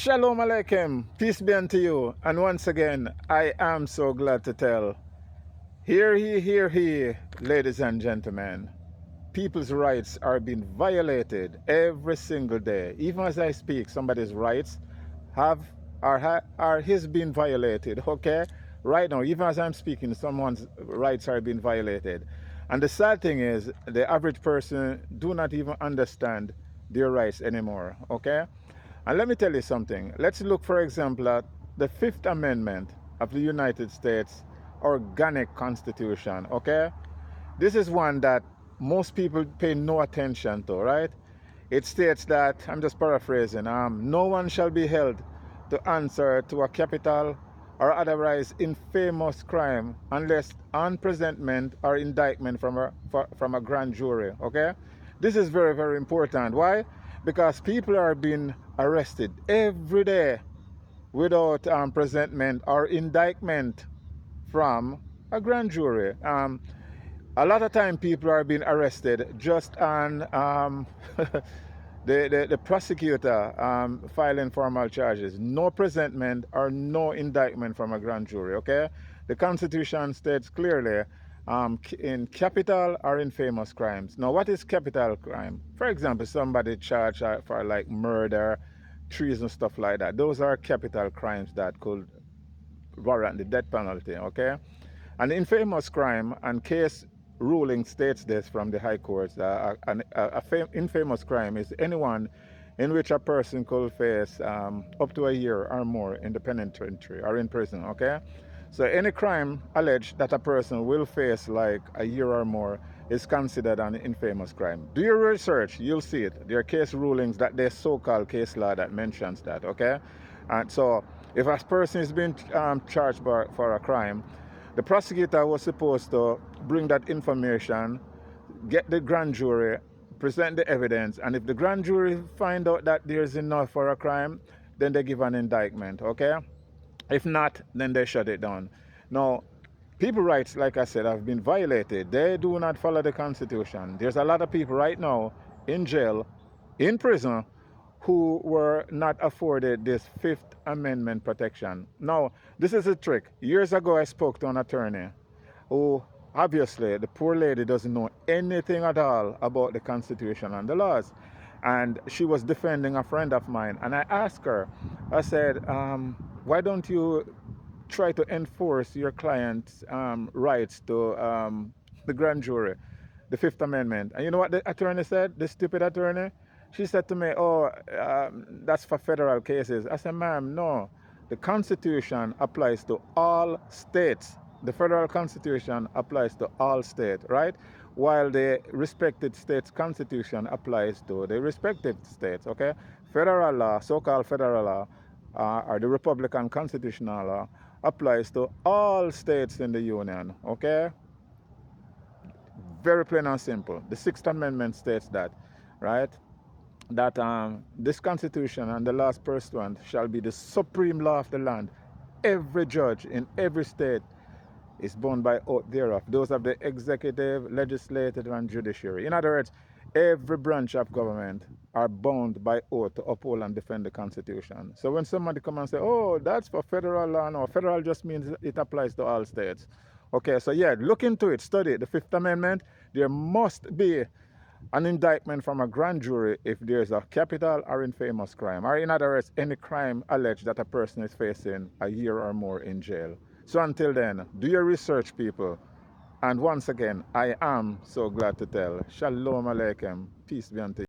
Shalom Aleichem, peace be unto you. And once again, I am so glad to tell. Hear ye, ladies and gentlemen. People's rights are being violated every single day. Even as I speak, somebody's rights are his being violated, okay? Right now, even as I'm speaking, someone's rights are being violated. And the sad thing is, the average person do not even understand their rights anymore, okay? And let me tell you something. Let's look, for example, at the Fifth Amendment of the United States Organic Constitution, okay? This is one that most people pay no attention to, right? It states that, I'm just paraphrasing, no one shall be held to answer to a capital or otherwise infamous crime unless on presentment or indictment from a grand jury, okay? This is very, very important. Why? Because people are being arrested every day without presentment or indictment from a grand jury. A lot of time people are being arrested just on the prosecutor filing formal charges. No presentment or no indictment from a grand jury, okay? The Constitution states clearly in capital or infamous crimes. Now, what is capital crime? For example, somebody charged for like murder, treason, stuff like that. Those are capital crimes that could warrant the death penalty, okay? An infamous crime and case ruling states this from the high courts. Infamous crime is anyone in which a person could face up to a year or more in the penitentiary or in prison, okay? So any crime alleged that a person will face like a year or more is considered an infamous crime. Do your research, you'll see it. There are case rulings that there's so-called case law that mentions that, okay? And so if a person is being charged for a crime, the prosecutor was supposed to bring that information, get the grand jury, present the evidence, and if the grand jury find out that there's enough for a crime, then they give an indictment, okay? If not, then they shut it down. Now, people's rights, like I said, have been violated. They do not follow the Constitution. There's a lot of people right now in jail, in prison, who were not afforded this Fifth Amendment protection. Now, this is a trick. Years ago, I spoke to an attorney who, obviously, the poor lady doesn't know anything at all about the Constitution and the laws. And she was defending a friend of mine. And I asked her, I said, why don't you try to enforce your client's rights to the grand jury, the Fifth Amendment? And you know what the attorney said, the stupid attorney? She said to me, oh, that's for federal cases. I said, ma'am, no. The Constitution applies to all states. The federal Constitution applies to all states, right? While the respected state's Constitution applies to the respective states, okay? Federal law, so-called federal law, or the Republican constitutional law, applies to all states in the Union, okay? Very plain and simple. The Sixth Amendment states that, right? That this Constitution and the last pursuant shall be the supreme law of the land. Every judge in every state is bound by oath thereof. Those of the executive, legislative, and judiciary. In other words, every branch of government are bound by oath to uphold and defend the Constitution. So when somebody come and say, oh, that's for federal law, no, federal just means it applies to all states. Okay, so yeah, look into it, study it. The Fifth Amendment, there must be an indictment from a grand jury if there's a capital or infamous crime, or in other words, any crime alleged that a person is facing a year or more in jail. So until then, do your research, people. And once again, I am so glad to tell. Shalom Aleichem. Peace be unto you.